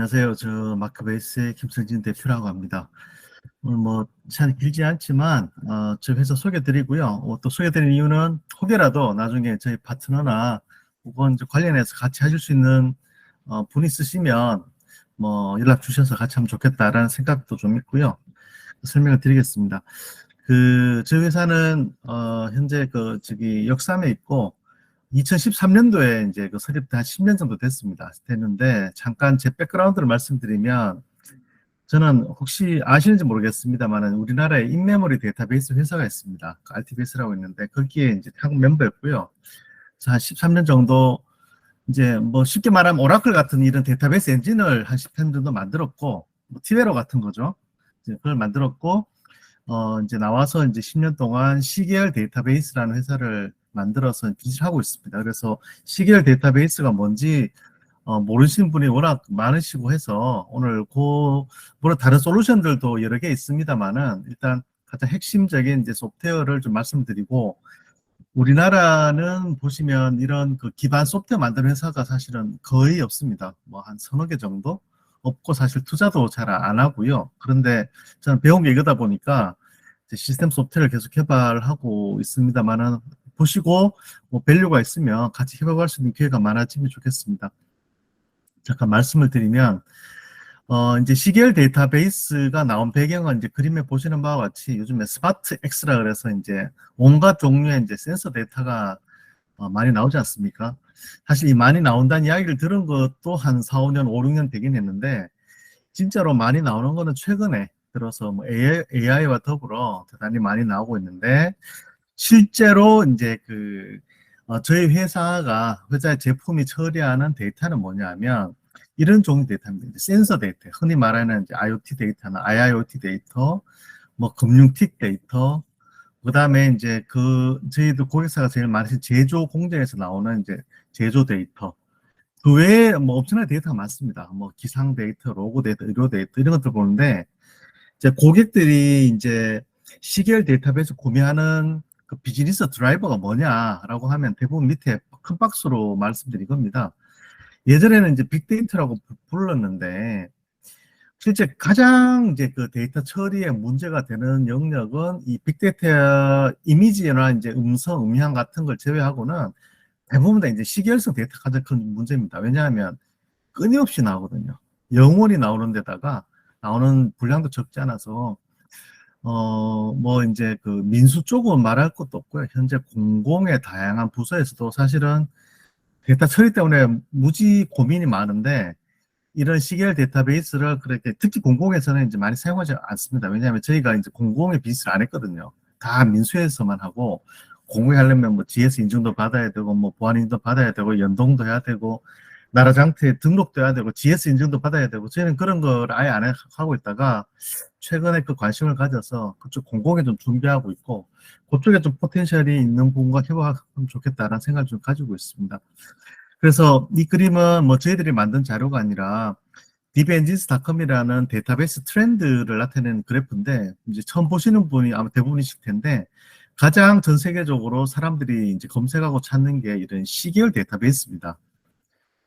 안녕하세요. 저 마크베이스의 김성진 대표라고 합니다. 오늘 뭐 시간이 길지 않지만 저 회사 소개드리고요. 또 소개드린 이유는 혹여라도 나중에 저희 파트너나 혹은 이제 관련해서 같이 하실 수 있는 분 있으시면 뭐 연락 주셔서 같이 하면 좋겠다라는 생각도 좀 있고요. 설명을 드리겠습니다. 저희 회사는 현재 역삼에 있고 2013년도에 이제 설립된 한 10년 정도 됐는데, 잠깐 제 백그라운드를 말씀드리면, 저는 혹시 아시는지 모르겠습니다만, 우리나라에 인메모리 데이터베이스 회사가 있습니다. RTBS라고 있는데, 거기에 이제 한국 멤버였고요. 그래서 한 13년 정도, 이제 뭐 쉽게 말하면 오라클 같은 이런 데이터베이스 엔진을 한 10년 정도 만들었고, 뭐 티베로 같은 거죠. 이제 그걸 만들었고, 이제 나와서 이제 10년 동안 시계열 데이터베이스라는 회사를 만들어서 비즈를 하고 있습니다. 그래서 시계열 데이터베이스가 뭔지 모르시는 분이 워낙 많으시고 해서 오늘 물론 다른 솔루션들도 여러 개 있습니다만은 일단 가장 핵심적인 이제 소프트웨어를 좀 말씀드리고, 우리나라는 보시면 이런 기반 소프트웨어 만드는 회사가 사실은 거의 없습니다. 뭐 한 서너 개 정도 없고, 사실 투자도 잘 안 하고요. 그런데 저는 배운 게 이거다 보니까 시스템 소프트웨어를 계속 개발하고 있습니다만은, 보시고 뭐 밸류가 있으면 같이 협업할 수 있는 기회가 많아지면 좋겠습니다. 잠깐 말씀을 드리면, 이제 시계열 데이터베이스가 나온 배경은 이제 그림에 보시는 바와 같이 요즘에 스마트 X라 그래서 이제 온갖 종류의 이제 센서 데이터가 많이 나오지 않습니까? 사실 이 많이 나온다는 이야기를 들은 것도 한 4, 5년, 5, 6년 되긴 했는데, 진짜로 많이 나오는 거는 최근에 들어서 뭐 AI와 더불어 대단히 많이 나오고 있는데, 실제로 이제 저희 회사의 제품이 처리하는 데이터는 뭐냐면 이런 종류 데이터입니다. 센서 데이터, 흔히 말하는 이제 IoT 데이터나 IIoT 데이터, 뭐 금융틱 데이터, 그다음에 이제 저희도 고객사가 제일 많으신 제조 공정에서 나오는 이제 제조 데이터, 그 외에 뭐 옵셔널 데이터가 많습니다. 뭐 기상 데이터, 로고 데이터, 의료 데이터 이런 것들 보는데, 이제 고객들이 이제 시계열 데이터베이스 구매하는 그 비즈니스 드라이버가 뭐냐라고 하면 대부분 밑에 큰 박스로 말씀드린 겁니다. 예전에는 이제 빅데이터라고 불렀는데, 실제 가장 이제 데이터 처리에 문제가 되는 영역은 이 빅데이터 이미지나 이제 음성, 음향 같은 걸 제외하고는 대부분 다 이제 시계열성 데이터가 가장 큰 문제입니다. 왜냐하면 끊임없이 나오거든요. 영원히 나오는 데다가 나오는 분량도 적지 않아서, 뭐 이제 민수 쪽은 말할 것도 없고요. 현재 공공의 다양한 부서에서도 사실은 데이터 처리 때문에 무지 고민이 많은데, 이런 시계열 데이터베이스를 그렇게 특히 공공에서는 이제 많이 사용하지 않습니다. 왜냐하면 저희가 이제 공공의 비즈를 안 했거든요. 다 민수에서만 하고, 공공에 하려면 뭐 GS 인증도 받아야 되고, 뭐 보안 인증도 받아야 되고, 연동도 해야 되고, 나라 장터에 등록도 해야 되고, GS 인증도 받아야 되고, 저희는 그런 걸 아예 안 하고 있다가 최근에 관심을 가져서 그쪽 공공에 좀 준비하고 있고, 그쪽에 좀 포텐셜이 있는 부분과 협업하면 좋겠다라는 생각을 좀 가지고 있습니다. 그래서 이 그림은 뭐 저희들이 만든 자료가 아니라 dbengines.com이라는 데이터베이스 트렌드를 나타내는 그래프인데, 이제 처음 보시는 분이 아마 대부분이실 텐데, 가장 전 세계적으로 사람들이 이제 검색하고 찾는 게 이런 시계열 데이터베이스입니다.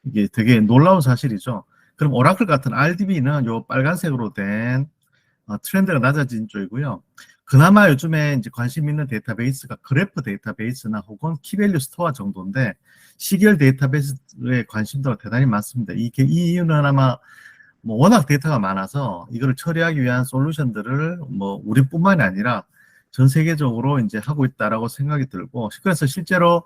이게 되게 놀라운 사실이죠. 그럼 오라클 같은 RDB는 요 빨간색으로 된 트렌드가 낮아진 쪽이고요. 그나마 요즘에 이제 관심 있는 데이터베이스가 그래프 데이터베이스나 혹은 키밸류 스토어 정도인데, 시계열 데이터베이스에 관심도가 대단히 많습니다. 이 이유는 아마 뭐 워낙 데이터가 많아서 이거를 처리하기 위한 솔루션들을 뭐 우리뿐만이 아니라 전 세계적으로 이제 하고 있다라고 생각이 들고, 그래서 실제로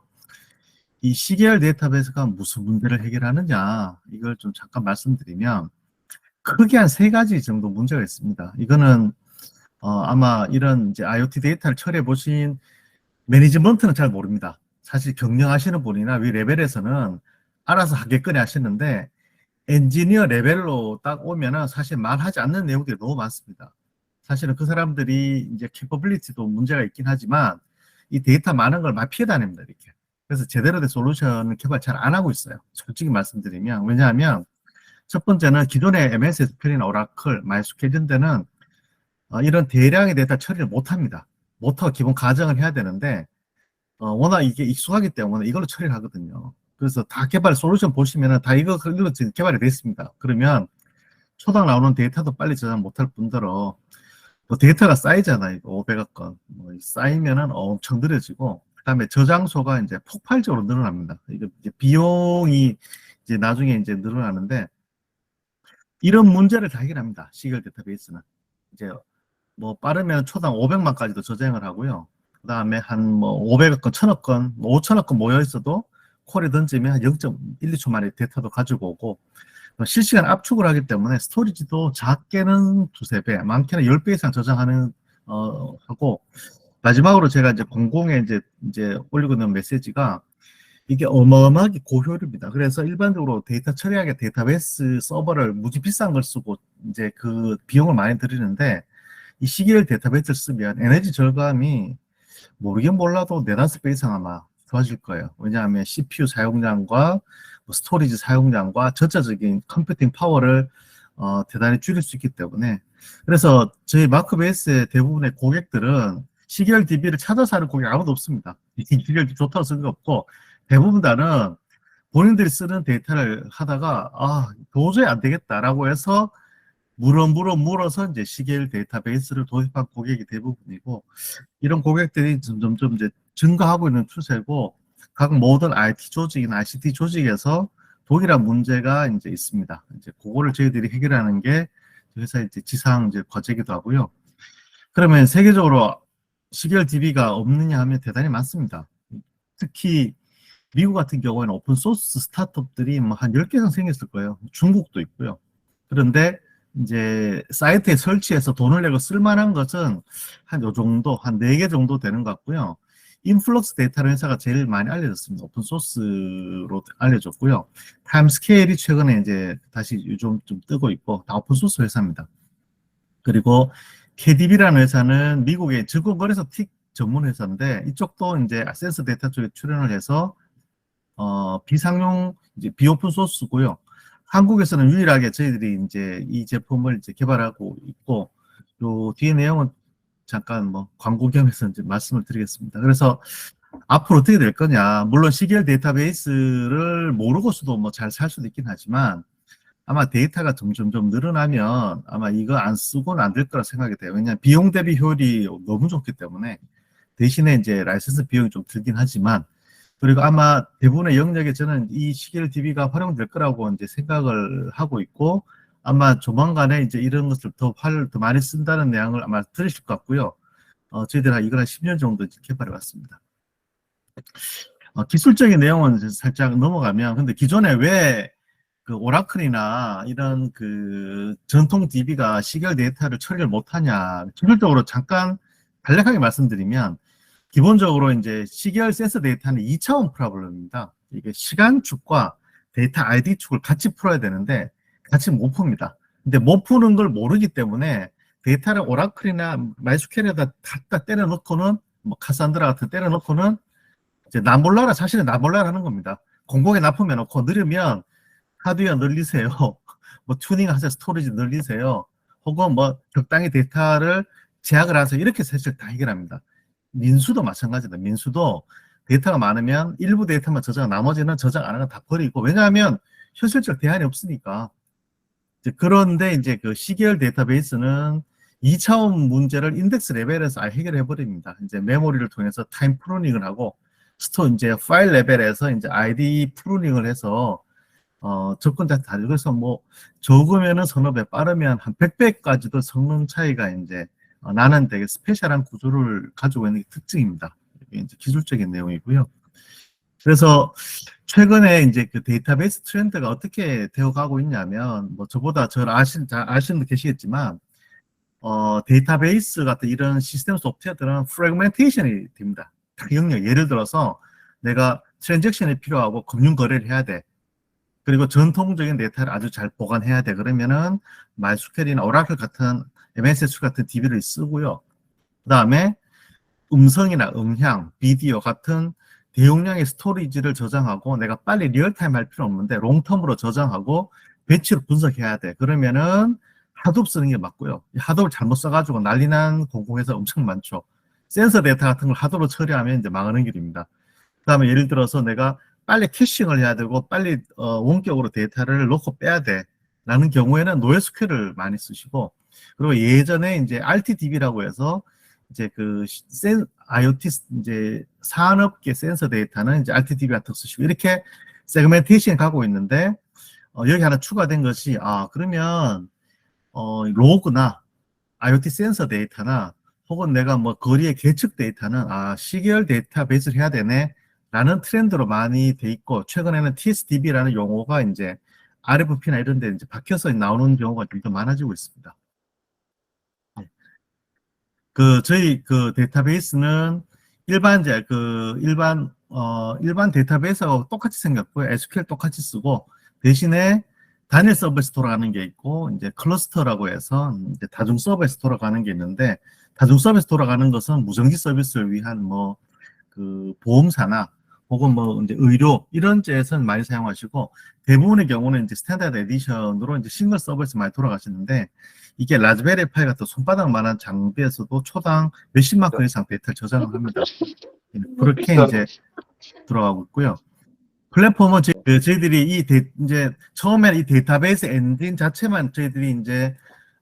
이 시계열 데이터베이스가 무슨 문제를 해결하느냐, 이걸 좀 잠깐 말씀드리면 크게 한 세 가지 정도 문제가 있습니다. 이거는 아마 이런 이제 IoT 데이터를 처리해 보신 매니지먼트는 잘 모릅니다. 사실 경영하시는 분이나 위 레벨에서는 알아서 하겠거니 하시는데, 엔지니어 레벨로 딱 오면은 사실 말하지 않는 내용들이 너무 많습니다. 사실은 그 사람들이 이제 캐퍼빌리티도 문제가 있긴 하지만 이 데이터 많은 걸 막 피해 다닙니다, 이렇게. 그래서 제대로 된 솔루션을 개발 잘 안 하고 있어요. 솔직히 말씀드리면. 왜냐하면 첫 번째는 기존의 MS SQL이나 오라클, 마이스큐엘 이런 데는 이런 대량의 데이터 처리를 못 합니다. 못하고 기본 가정을 해야 되는데, 워낙 이게 익숙하기 때문에 이걸로 처리를 하거든요. 그래서 다 개발 솔루션 보시면은 다 이거 지금 개발이 됐습니다. 그러면 초당 나오는 데이터도 빨리 저장 못할 뿐더러 뭐 데이터가 쌓이잖아요. 이거 500억 건. 뭐 쌓이면은 엄청 느려지고, 그다음에 저장소가 이제 폭발적으로 늘어납니다. 이게 이제 비용이 이제 나중에 이제 늘어나는데, 이런 문제를 다 해결합니다. 시결 데이터베이스는. 이제 뭐 빠르면 초당 500만까지도 저장을 하고요. 그다음에 한 뭐 500억 건, 1000억 건, 뭐 5천억 건 모여 있어도 콜에 던지면 한 0.1, 2초 만에 데이터도 가지고 오고, 실시간 압축을 하기 때문에 스토리지도 작게는 두세 배, 많게는 10배 이상 저장하는, 하고, 마지막으로 제가 이제 공공에 이제 올리고 있는 메시지가 이게 어마어마하게 고효율입니다. 그래서 일반적으로 데이터 처리하기 데이터베이스 서버를 무지 비싼 걸 쓰고 이제 그 비용을 많이 들이는데, 이 시계열 데이터베이스를 쓰면 에너지 절감이 모르긴 몰라도 네다섯 배 이상 아마 좋아질 거예요. 왜냐하면 CPU 사용량과 뭐 스토리지 사용량과 전체적인 컴퓨팅 파워를 대단히 줄일 수 있기 때문에, 그래서 저희 마크베이스의 대부분의 고객들은 시계열 DB를 찾아서 하는 고객 아무도 없습니다. 이 시계열 좋다고 쓰는 게 없고, 대부분 다는 본인들이 쓰는 데이터를 하다가 도저히 안 되겠다라고 해서 물어서 이제 시계열 데이터베이스를 도입한 고객이 대부분이고, 이런 고객들이 점점 이제 증가하고 있는 추세고, 각 모든 IT 조직이나 ICT 조직에서 동일한 문제가 이제 있습니다. 이제 그거를 저희들이 해결하는 게 회사 이제 지상 이제 과제이기도 하고요. 그러면 세계적으로 시계열 DB가 없느냐 하면 대단히 많습니다. 특히 미국 같은 경우에는 오픈소스 스타트업들이 뭐 한 10개 이상 생겼을 거예요. 중국도 있고요. 그런데 이제 사이트에 설치해서 돈을 내고 쓸만한 것은 한 요 정도, 한 4개 정도 되는 것 같고요. 인플럭스 데이터라는 회사가 제일 많이 알려졌습니다. 오픈소스로 알려졌고요. 타임스케일이 최근에 이제 다시 요즘 좀 뜨고 있고, 다 오픈소스 회사입니다. 그리고 KDB라는 회사는 미국의 증권거래소 틱 전문 회사인데, 이쪽도 이제 센서 데이터 쪽에 출연을 해서 비상용 이제 비오픈 소스고요. 한국에서는 유일하게 저희들이 이제 이 제품을 이제 개발하고 있고, 요 뒤에 내용은 잠깐 뭐 광고 겸해서 이제 말씀을 드리겠습니다. 그래서 앞으로 어떻게 될 거냐. 물론 시계열 데이터베이스를 모르고서도 뭐 잘 살 수도 있긴 하지만, 아마 데이터가 점점 좀 늘어나면 아마 이거 안 쓰고는 안 될 거라 생각이 돼요. 왜냐하면 비용 대비 효율이 너무 좋기 때문에. 대신에 이제 라이센스 비용이 좀 들긴 하지만, 그리고 아마 대부분의 영역에 저는 이 시계열 DB가 활용될 거라고 이제 생각을 하고 있고, 아마 조만간에 이제 이런 것을 더 많이 쓴다는 내용을 아마 들으실 것 같고요. 저희들 이걸 한 10년 정도 이제 개발해 왔습니다. 기술적인 내용은 살짝 넘어가면, 근데 기존에 왜 그 오라클이나 이런 그 전통 DB가 시계열 데이터를 처리를 못하냐, 기술적으로 잠깐 간략하게 말씀드리면, 기본적으로 이제 시계열 센서 데이터는 2차원 프로블럼입니다. 이게 시간축과 데이터 ID 축을 같이 풀어야 되는데 같이 못 풉니다. 근데 못 푸는 걸 모르기 때문에 데이터를 오라클이나 마이스퀘어에다 갖다 때려 넣고는, 뭐 카산드라 같은 때려 넣고는 이제 나몰라라, 사실은 나몰라라 하는 겁니다. 공공에 납품해 놓고 느리면 하드웨어 늘리세요. 뭐 튜닝 하세요. 스토리지 늘리세요. 혹은 뭐 적당히 데이터를 제약을 하세요. 이렇게 사실 다 해결합니다. 민수도 마찬가지다. 민수도 데이터가 많으면 일부 데이터만 저장, 나머지는 저장 안 하는 거 다 버리고, 왜냐하면 현실적 대안이 없으니까. 그런데 이제 그 시계열 데이터베이스는 2차원 문제를 인덱스 레벨에서 아예 해결해 버립니다. 이제 메모리를 통해서 타임 프루닝을 하고, 이제 파일 레벨에서 이제 ID 프루닝을 해서 접근자 다, 그래서 뭐 적으면은 서너 배, 빠르면 한 100배까지도 성능 차이가 이제 나는 되게 스페셜한 구조를 가지고 있는 게 특징입니다. 이게 이제 기술적인 내용이고요. 그래서 최근에 이제 그 데이터베이스 트렌드가 어떻게 되어가고 있냐면, 뭐 저보다 잘 아시는 분 계시겠지만, 데이터베이스 같은 이런 시스템 소프트웨어들은 프래그멘테이션이 됩니다. 영역, 예를 들어서 내가 트랜잭션이 필요하고 금융 거래를 해야 돼. 그리고 전통적인 데이터를 아주 잘 보관해야 돼. 그러면은 마이스퀘어나 오라클 같은 MSS 같은 DB를 쓰고요. 그 다음에 음성이나 음향, 비디오 같은 대용량의 스토리지를 저장하고, 내가 빨리 리얼타임 할 필요 없는데 롱텀으로 저장하고 배치로 분석해야 돼. 그러면은 하둡 쓰는 게 맞고요. 하둡을 잘못 써가지고 난리난 공공회사 엄청 많죠. 센서 데이터 같은 걸 하둡으로 처리하면 이제 망하는 길입니다. 그 다음에 예를 들어서 내가 빨리 캐싱을 해야 되고 빨리 원격으로 데이터를 넣고 빼야 돼. 라는 경우에는 NoSQL을 많이 쓰시고, 그리고 예전에 이제 RTDB라고 해서 이제 그 IoT 이제 산업계 센서 데이터는 이제 RTDB 같은 거 쓰시고 이렇게 세그멘테이션 가고 있는데, 여기 하나 추가된 것이, 그러면 로그나 IoT 센서 데이터나 혹은 내가 뭐 거리의 계측 데이터는 시계열 데이터베이스를 해야 되네 라는 트렌드로 많이 돼 있고, 최근에는 TSDB라는 용어가 이제 RFP나 이런 데 이제 박혀서 나오는 경우가 좀 더 많아지고 있습니다. 저희 그 데이터베이스는 일반 데이터베이스하고 똑같이 생겼고요. SQL 똑같이 쓰고, 대신에 단일 서버에서 돌아가는 게 있고, 이제 클러스터라고 해서 이제 다중 서버에서 돌아가는 게 있는데, 다중 서버에서 돌아가는 것은 무전기 서비스를 위한 그 보험사나 혹은 뭐 이제 의료 이런 데에서는 많이 사용하시고, 대부분의 경우는 이제 스탠다드 에디션으로 이제 싱글 서버에서 많이 돌아가시는데, 이게 라즈베리 파이 같은 손바닥만한 장비에서도 초당 몇십만 건 이상 데이터를 저장을 합니다. 그렇게 이제 들어가고 있고요. 플랫폼은 저희들이 이제 처음에는 이 데이터베이스 엔진 자체만 저희들이 이제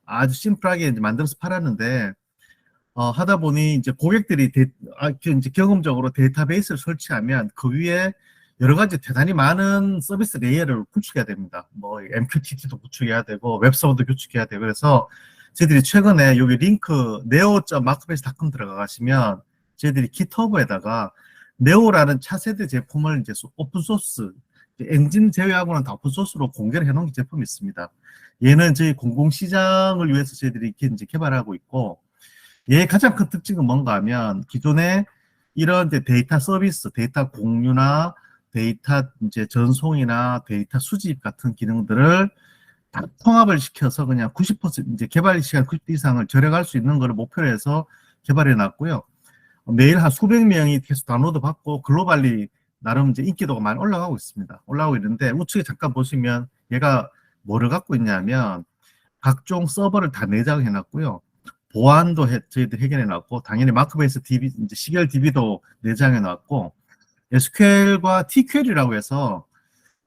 아주 심플하게 이제 만들어서 팔았는데, 하다 보니 이제 고객들이 이제 경험적으로 데이터베이스를 설치하면 그 위에 여러 가지 대단히 많은 서비스 레이어를 구축해야 됩니다. 뭐 MQTT도 구축해야 되고 웹서버도 구축해야 되고, 그래서 저희들이 최근에 여기 링크 neo.marketplace.com 들어가시면 저희들이 GitHub에다가 네오라는 차세대 제품을 이제 오픈소스 엔진 제외하고는 다 오픈소스로 공개를 해놓은 제품이 있습니다. 얘는 저희 공공시장을 위해서 저희들이 이제 개발하고 있고, 얘의 가장 큰 특징은 뭔가 하면 기존에 이런 이제 데이터 서비스, 데이터 공유나 데이터 이제 전송이나 데이터 수집 같은 기능들을 다 통합을 시켜서 그냥 90% 이제 개발 시간 90% 이상을 절약할 수 있는 것을 목표로 해서 개발해 놨고요. 매일 한 수백 명이 계속 다운로드 받고 글로벌리 나름 이제 인기도가 많이 올라가고 있습니다. 올라가고 있는데 우측에 잠깐 보시면 얘가 뭐를 갖고 있냐면 각종 서버를 다 내장해 놨고요. 보안도 저희들 해결해 놨고, 당연히 마크베이스 DB, 이제 시계열 DB도 내장해 놨고, SQL과 TQL이라고 해서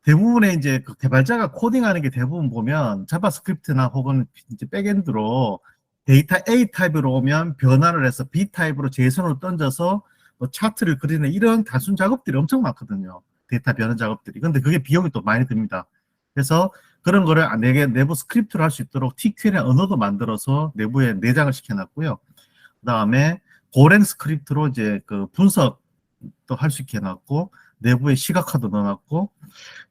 대부분의 이제 그 개발자가 코딩하는 게 대부분 보면 자바스크립트나 혹은 이제 백엔드로 데이터 A 타입으로 오면 변화를 해서 B 타입으로 제선으로 던져서 뭐 차트를 그리는 이런 단순 작업들이 엄청 많거든요. 데이터 변화 작업들이. 근데 그게 비용이 또 많이 듭니다. 그래서 그런 거를 내부 스크립트로 할 수 있도록 TQL의 언어도 만들어서 내부에 내장을 시켜놨고요. 그 다음에 고랭 스크립트로 이제 그 분석도 할 수 있게 해놨고, 내부에 시각화도 넣어놨고,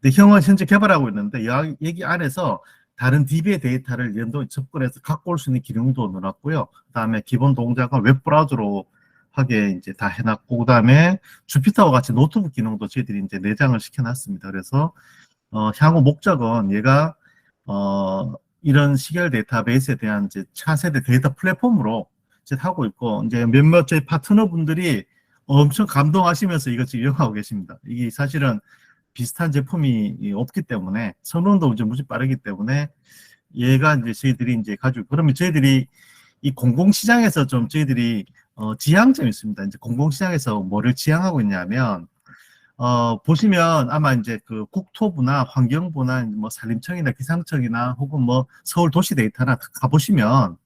근데 형은 현재 개발하고 있는데 여기 안에서 다른 DB의 데이터를 접근해서 갖고 올 수 있는 기능도 넣어놨고요. 그 다음에 기본 동작은 웹브라우저로 하게 이제 다 해놨고, 그 다음에 주피터와 같이 노트북 기능도 저희들이 이제 내장을 시켜놨습니다. 그래서 향후 목적은 얘가 이런 시계열 데이터베이스에 대한 이제 차세대 데이터 플랫폼으로 이제 하고 있고, 이제 몇몇 저희 파트너분들이 엄청 감동하시면서 이것 지금 이용하고 계십니다. 이게 사실은 비슷한 제품이 없기 때문에 선언도 이제 무지 빠르기 때문에 얘가 이제 저희들이 이제 가지고, 그러면 저희들이 이 공공시장에서 좀 저희들이 지향점이 있습니다. 이제 공공시장에서 뭐를 지향하고 있냐면, 보시면 아마 이제 그 국토부나 환경부나 뭐 산림청이나 기상청이나 혹은 뭐 서울 도시 데이터나 가보시면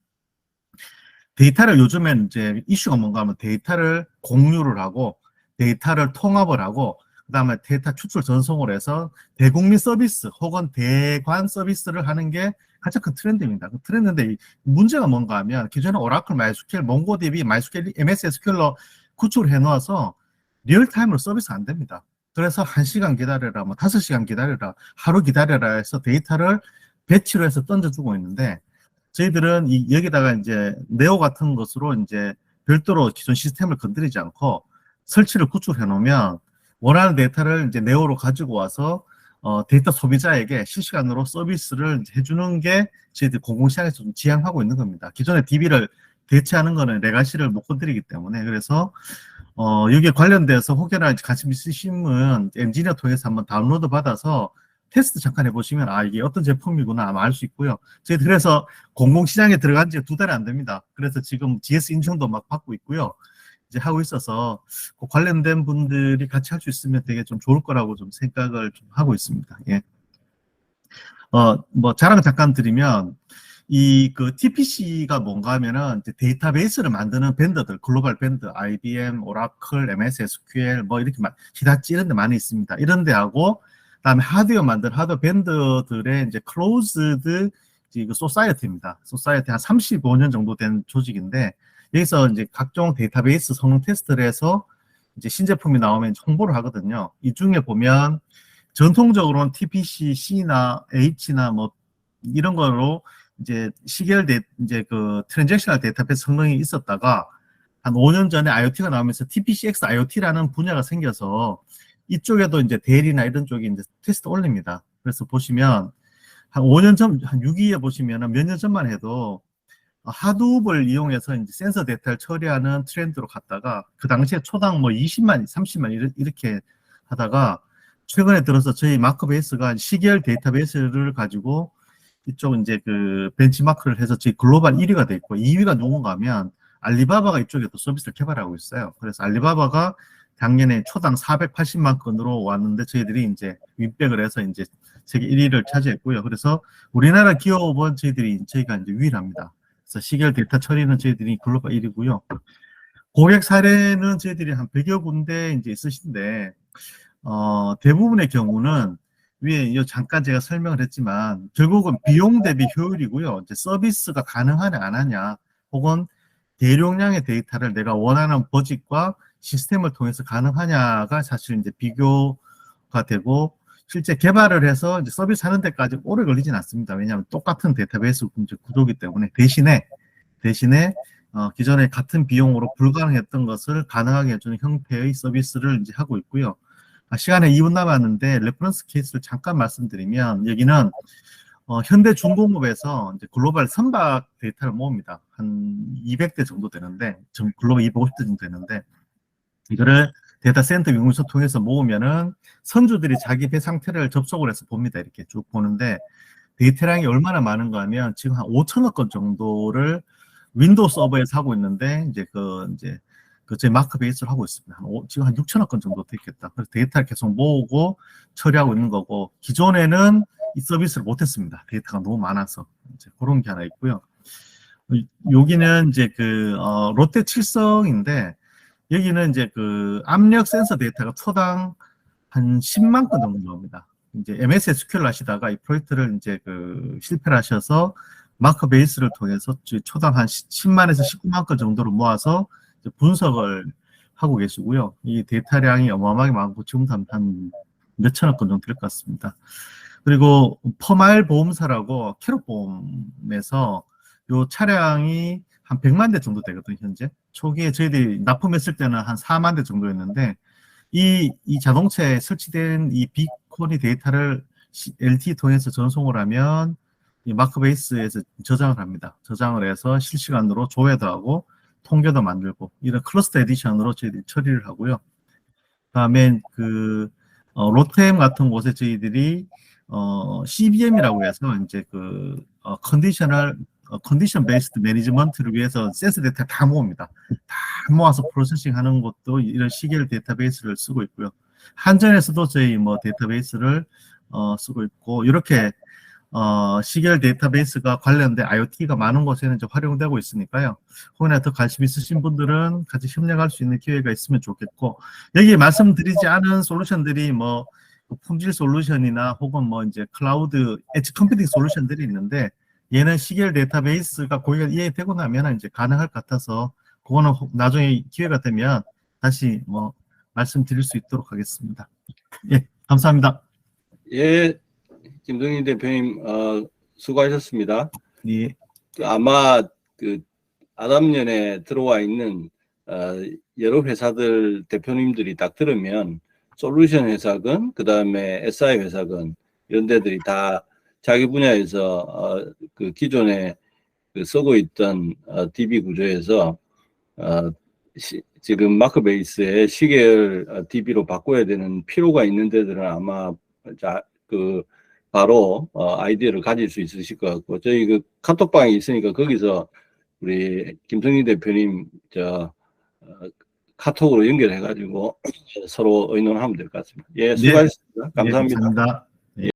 데이터를 요즘엔 이제 이슈가 뭔가 하면 데이터를 공유를 하고 데이터를 통합을 하고 그다음에 데이터 추출 전송을 해서 대국민 서비스 혹은 대관 서비스를 하는 게 가장 큰 트렌드입니다. 그 트렌드인데 문제가 뭔가 하면 기존에 오라클, 마이스QL, 몽고DB, 마이스QL, MS SQL로 구축을 해놓아서 리얼타임으로 서비스 안 됩니다. 그래서 1시간 기다려라, 뭐 5시간 기다려라, 하루 기다려라 해서 데이터를 배치로 해서 던져주고 있는데, 저희들은 여기다가 이제 네오 같은 것으로 이제 별도로 기존 시스템을 건드리지 않고 설치를 구축해 놓으면 원하는 데이터를 이제 네오로 가지고 와서 데이터 소비자에게 실시간으로 서비스를 해주는 게 저희들 공공시장에서 좀 지향하고 있는 겁니다. 기존의 DB를 대체하는 거는 레가시를 못 건드리기 때문에. 그래서 여기에 관련돼서 혹여나 관심 있으신 분 엔지니어 통해서 한번 다운로드 받아서 테스트 잠깐 해보시면 이게 어떤 제품이구나 아마 알 수 있고요. 저희 그래서 공공시장에 들어간 지 2달이 안 됩니다. 그래서 지금 GS 인증도 막 받고 있고요. 이제 하고 있어서 그 관련된 분들이 같이 할 수 있으면 되게 좀 좋을 거라고 좀 생각을 좀 하고 있습니다. 예. 뭐 자랑 잠깐 드리면 이 그 TPC가 뭔가 하면은 이제 데이터베이스를 만드는 벤더들, 글로벌 벤더, IBM, 오라클, MS SQL 뭐 이렇게 히다치 이런 데 많이 있습니다. 이런 데하고 그다음에 하드웨어 만든 하드웨어 벤더들의 이제 클로즈드 그 소사이어티입니다. 소사이어티 한 35년 정도 된 조직인데 여기서 이제 각종 데이터베이스 성능 테스트를 해서 이제 신제품이 나오면 홍보를 하거든요. 이 중에 보면 전통적으로는 TPC, C나 H나 뭐 이런 거로 이제 이제 그 트랜잭셔널 데이터베이스 성능이 있었다가 한 5년 전에 IoT가 나오면서 TPCX IoT라는 분야가 생겨서 이쪽에도 이제 대리나 이런 쪽에 이제 테스트 올립니다. 그래서 보시면 한 5년 전, 한 6위에 보시면은 몇 년 전만 해도 하둡을 이용해서 이제 센서 데이터를 처리하는 트렌드로 갔다가 그 당시에 초당 뭐 20만, 30만 이렇게 하다가 최근에 들어서 저희 마크베이스가 시계열 데이터베이스를 가지고 이쪽 이제 그 벤치마크를 해서 저희 글로벌 1위가 돼 있고 2위가 누군가 하면 알리바바가 이쪽에 또 서비스를 개발하고 있어요. 그래서 알리바바가 작년에 초당 480만 건으로 왔는데 저희들이 이제 윗백을 해서 이제 세계 1위를 차지했고요. 그래서 우리나라 기업은 저희가 이제 유일합니다. 그래서 시계열 데이터 처리는 저희들이 글로벌 1위고요. 고객 사례는 저희들이 한 100여 군데 이제 있으신데 대부분의 경우는 위에 잠깐 제가 설명을 했지만 결국은 비용 대비 효율이고요. 이제 서비스가 가능하냐 안 하냐 혹은 대용량의 데이터를 내가 원하는 버짓과 시스템을 통해서 가능하냐가 사실 이제 비교가 되고 실제 개발을 해서 이제 서비스 하는 데까지 오래 걸리진 않습니다. 왜냐하면 똑같은 데이터베이스 구조이기 때문에 대신에 기존에 같은 비용으로 불가능했던 것을 가능하게 해주는 형태의 서비스를 이제 하고 있고요. 시간에 2분 남았는데 레퍼런스 케이스를 잠깐 말씀드리면 여기는 현대중공업에서 이제 글로벌 선박 데이터를 모읍니다. 한 200대 정도 되는데 글로벌 250대 정도 되는데 이거를 데이터 센터 연구소 통해서 모으면은 선주들이 자기 배 상태를 접속을 해서 봅니다. 이렇게 쭉 보는데 데이터량이 얼마나 많은가 하면 지금 한 5천억 건 정도를 윈도우 서버에서 하고 있는데 이제 저희 마크베이스를 하고 있습니다. 지금 한 6천억 건 정도 됐겠다. 그래서 데이터를 계속 모으고 처리하고 있는 거고 기존에는 이 서비스를 못했습니다. 데이터가 너무 많아서 이제 그런 게 하나 있고요. 여기는 이제 롯데 칠성인데 여기는 이제 압력 센서 데이터가 초당 한 10만 건 정도 나옵니다. 이제 MS SQL 하시다가 이 프로젝트를 이제 실패를 하셔서 마크베이스를 통해서 초당 한 10만에서 19만 건 정도로 모아서 분석을 하고 계시고요. 이 데이터량이 어마어마하게 많고 지금도 한 몇천억 건 정도 될 것 같습니다. 그리고 퍼마일 보험사라고 캐롯 보험에서 요 차량이 한 100만 대 정도 되거든요, 현재. 초기에 저희들이 납품했을 때는 한 4만 대 정도였는데 이 자동차에 설치된 이 빅코니 데이터를 LTE 통해서 전송을 하면 이 마크베이스에서 저장을 합니다. 저장을 해서 실시간으로 조회도 하고 통계도 만들고 이런 클러스터 에디션으로 저희들이 처리를 하고요. 그다음에 롯데엠 같은 곳에 저희들이 CBM이라고 해서 이제 컨디션 베이스드 매니지먼트를 위해서 센서 데이터 다 모읍니다. 다 모아서 프로세싱 하는 것도 이런 시계열 데이터베이스를 쓰고 있고요. 한전에서도 저희 데이터베이스를 쓰고 있고 이렇게 시계열 데이터베이스가 관련된 IoT가 많은 곳에는 이제 활용되고 있으니까요. 혹여나 더 관심 있으신 분들은 같이 협력할 수 있는 기회가 있으면 좋겠고 여기 말씀드리지 않은 솔루션들이 품질 솔루션이나 혹은 이제 클라우드 엣지 컴퓨팅 솔루션들이 있는데 얘는 시계열 데이터베이스가 고객가 이해되고 나면 이제 가능할 것 같아서 그거는 나중에 기회가 되면 다시 말씀드릴 수 있도록 하겠습니다. 예, 감사합니다. 예, 김동인 대표님 수고하셨습니다. 예. 아마 아담년에 들어와 있는 여러 회사들 대표님들이 딱 들으면 솔루션 회사건 그다음에 SI 회사건 이런 데들이 다 자기 분야에서 기존에 쓰고 있던 DB 구조에서 지금 마크베이스의 시계열 DB로 바꿔야 되는 필요가 있는 데들은 아마 바로 아이디어를 가질 수 있으실 것 같고 저희 카톡방이 있으니까 거기서 우리 김성진 대표님 카톡으로 연결해가지고 서로 의논하면 될 것 같습니다. 예, 수고하셨습니다. 감사합니다. 네, 감사합니다.